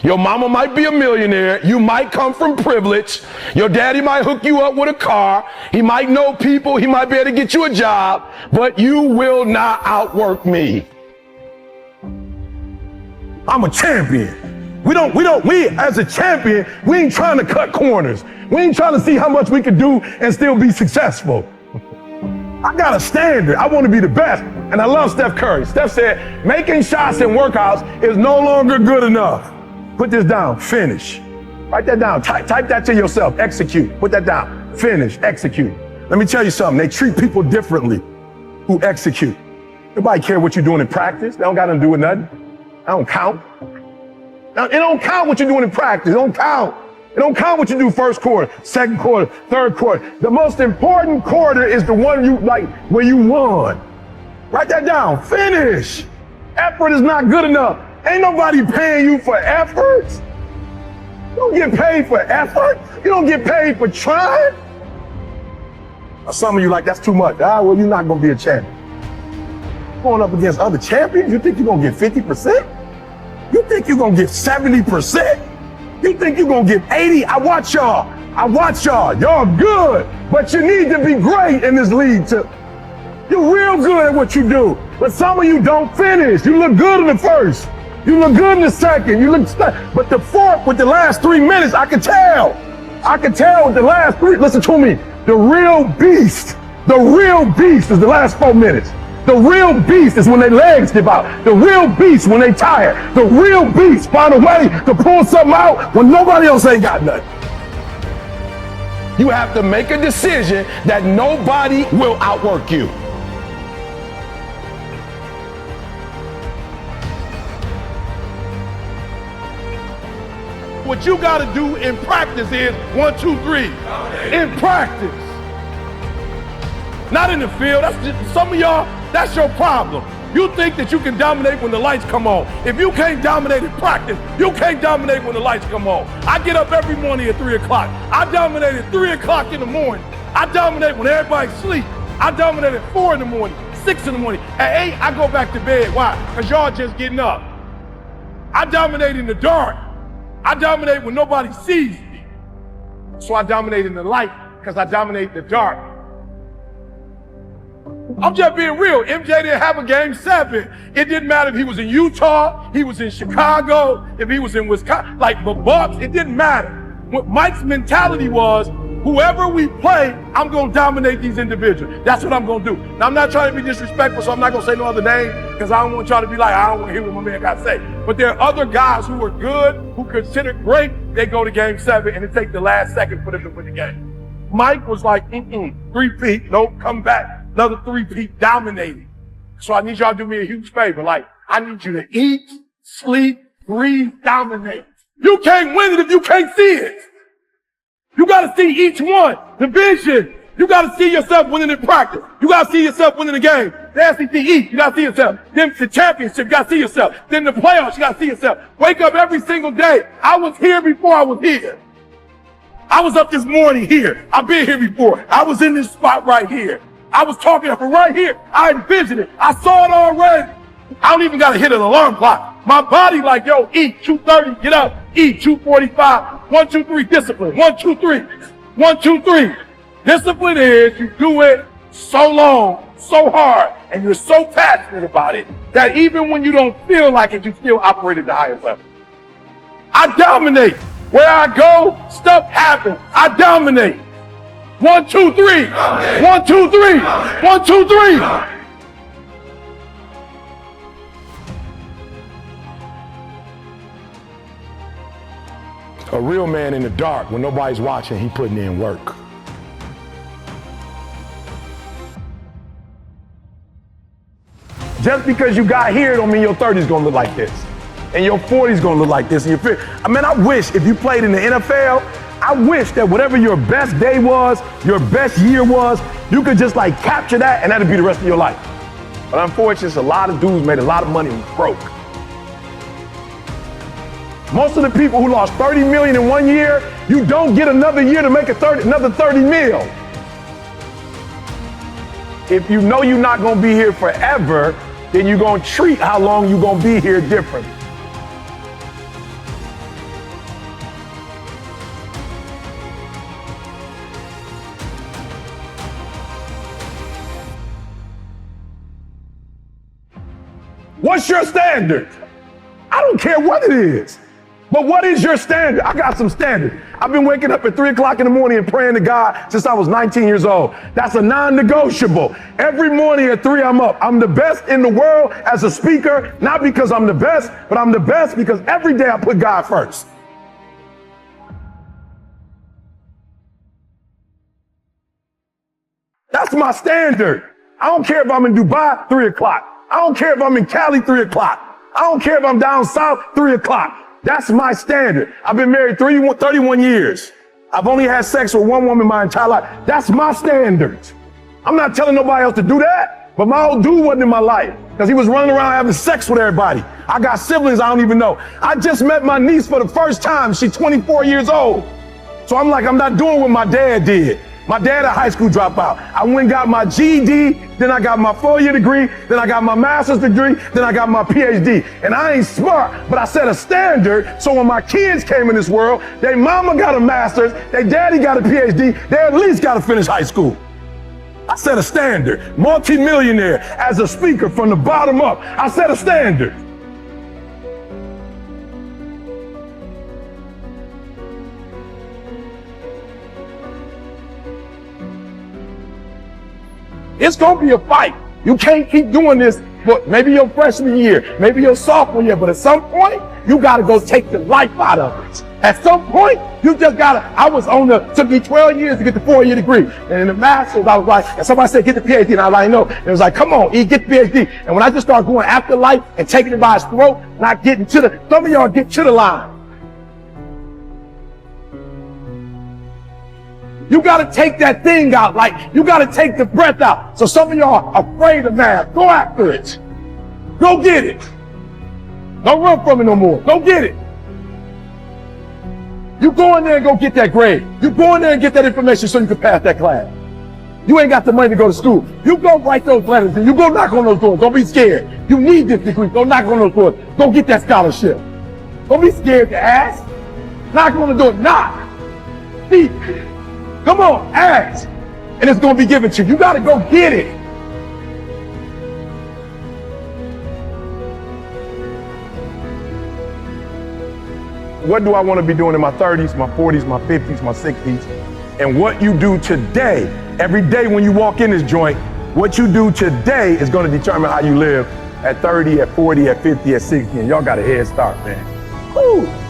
Your mama might be a millionaire. You might come from privilege. Your daddy might hook you up with a car. He might know people. He might be able to get you a job, but you will not outwork me. I'm a champion. We as a champion, we ain't trying to cut corners. We ain't trying to see how much we can do and still be successful. I got a standard. I want to be the best. And I love Steph Curry. Steph said, making shots in workouts is no longer good enough. Put this down, finish. Write that down, type that to yourself, execute. Put that down, finish, execute. Let me tell you something, they treat people differently who execute. Nobody care what you're doing in practice. They don't got nothing to do with nothing. That don't count. Now, it don't count what you're doing in practice. It don't count. It don't count what you do first quarter, second quarter, third quarter. The most important quarter is the one you like where you won. Write that down. Finish. Effort is not good enough. Ain't nobody paying you for effort. You don't get paid for effort. You don't get paid for trying. Now, some of you like, that's too much. Well, you're not going to be a champion. Going up against other champions, you think you're going to get 50%? You think you're going to get 70%? You think you're going to get 80? I watch y'all. Y'all good, but you need to be great in this league too. You're real good at what you do, but some of you don't finish. You look good in the first. You look good in the second. But the fourth with the last 3 minutes, I can tell. With the last three. Listen to me. The real beast is the last 4 minutes. The real beast is when their legs give out. The real beast when they tired. The real beast find a way to pull something out when nobody else ain't got nothing. You have to make a decision that nobody will outwork you. What you got to do in practice is 1, 2, 3. In practice. Not in the field. That's just, some of y'all, that's your problem. You think that you can dominate when the lights come on. If you can't dominate in practice, you can't dominate when the lights come on. I get up every morning at 3 o'clock. I dominate at 3 o'clock in the morning. I dominate when everybody's asleep. I dominate at 4 in the morning, 6 in the morning. At 8, I go back to bed. Why? Because y'all just getting up. I dominate in the dark. I dominate when nobody sees me. So I dominate in the light because I dominate the dark. I'm just being real. MJ didn't have a game 7. It didn't matter if he was in Utah, he was in Chicago, if he was in Wisconsin, like the Bucks, it didn't matter. What Mike's mentality was, whoever we play, I'm going to dominate these individuals. That's what I'm going to do. Now, I'm not trying to be disrespectful, so I'm not going to say no other name because I don't want y'all to be like, I don't want to hear what my man got to say. But there are other guys who are good, who considered great. They go to game 7 and it takes the last second for them to win the game. Mike was like, 3-peat, nope, come back. Another 3-peat, dominating. So I need y'all to do me a huge favor. Like, I need you to eat, sleep, breathe, dominate. You can't win it if you can't see it. You got to see each one. The vision. You got to see yourself winning in practice. You got to see yourself winning the game. The SEC East, you got to see yourself. Then the championship, you got to see yourself. Then the playoffs, you got to see yourself. Wake up every single day. I was here before I was here. I was up this morning here. I've been here before. I was in this spot right here. I was talking from right here. I envisioned it. I saw it already. I don't even got to hit an alarm clock. My body like, yo, eat, 2:30, get up, eat, 2:45, 1, 2, 3, discipline, 1, 2, 3, 1, 2, 3. Discipline is you do it so long, so hard, and you're so passionate about it that even when you don't feel like it, you still operate at the highest level. I dominate. Where I go, stuff happens. I dominate. 1, 2, 3. 1, 2, 3. 1, 2, 3. A real man in the dark, when nobody's watching, he putting in work. Just because you got here don't mean your 30's gonna look like this. And your 40's gonna look like this. And your 50. I mean, I wish if you played in the NFL, I wish that whatever your best day was, your best year was, you could just like capture that and that'd be the rest of your life. But unfortunately, a lot of dudes made a lot of money and broke. Most of the people who lost 30 million in 1 year, you don't get another year to make another 30 mil. If you know you're not gonna be here forever, then you're gonna treat how long you're gonna be here different. What's your standard? I don't care what it is. But what is your standard? I got some standard. I've been waking up at 3 o'clock in the morning and praying to God since I was 19 years old. That's a non-negotiable. Every morning at 3, I'm up. I'm the best in the world as a speaker, not because I'm the best, but I'm the best because every day I put God first. That's my standard. I don't care if I'm in Dubai, 3 o'clock. I don't care if I'm in Cali, 3 o'clock. I don't care if I'm down south, 3 o'clock. That's my standard. I've been married 31 years. I've only had sex with one woman my entire life. That's my standard. I'm not telling nobody else to do that, but my old dude wasn't in my life because he was running around having sex with everybody. I got siblings I don't even know. I just met my niece for the first time. She's 24 years old. So I'm like, I'm not doing what my dad did. My dad, a high school dropout. I went and got my GED, then I got my 4-year degree, then I got my master's degree, then I got my PhD. And I ain't smart, but I set a standard so when my kids came in this world, their mama got a master's, their daddy got a PhD, they at least got to finish high school. I set a standard. Multi-millionaire as a speaker from the bottom up. I set a standard. It's going to be a fight. You can't keep doing this for maybe your freshman year, maybe your sophomore year, but at some point, you got to go take the life out of it. At some point, you just got to, took me 12 years to get the 4-year degree. And in the master's, I was like, and somebody said, get the PhD. And I was like, no. And it was like, come on, E, get the PhD. And when I just started going after life and taking it by its throat, not getting to some of y'all get to the line. You got to take that thing out, like you got to take the breath out. So some of y'all are afraid of math. Go after it. Go get it. Don't run from it no more. Go get it. You go in there and go get that grade. You go in there and get that information so you can pass that class. You ain't got the money to go to school. You go write those letters and you go knock on those doors. Don't be scared. You need this degree. Go knock on those doors. Go get that scholarship. Don't be scared to ask. Knock on the door. Knock. Speak. Come on, ask, and it's going to be given to you. You got to go get it. What do I want to be doing in my 30s, my 40s, my 50s, my 60s? And what you do today, every day when you walk in this joint, what you do today is going to determine how you live at 30, at 40, at 50, at 60, and y'all got a head start, man. Woo.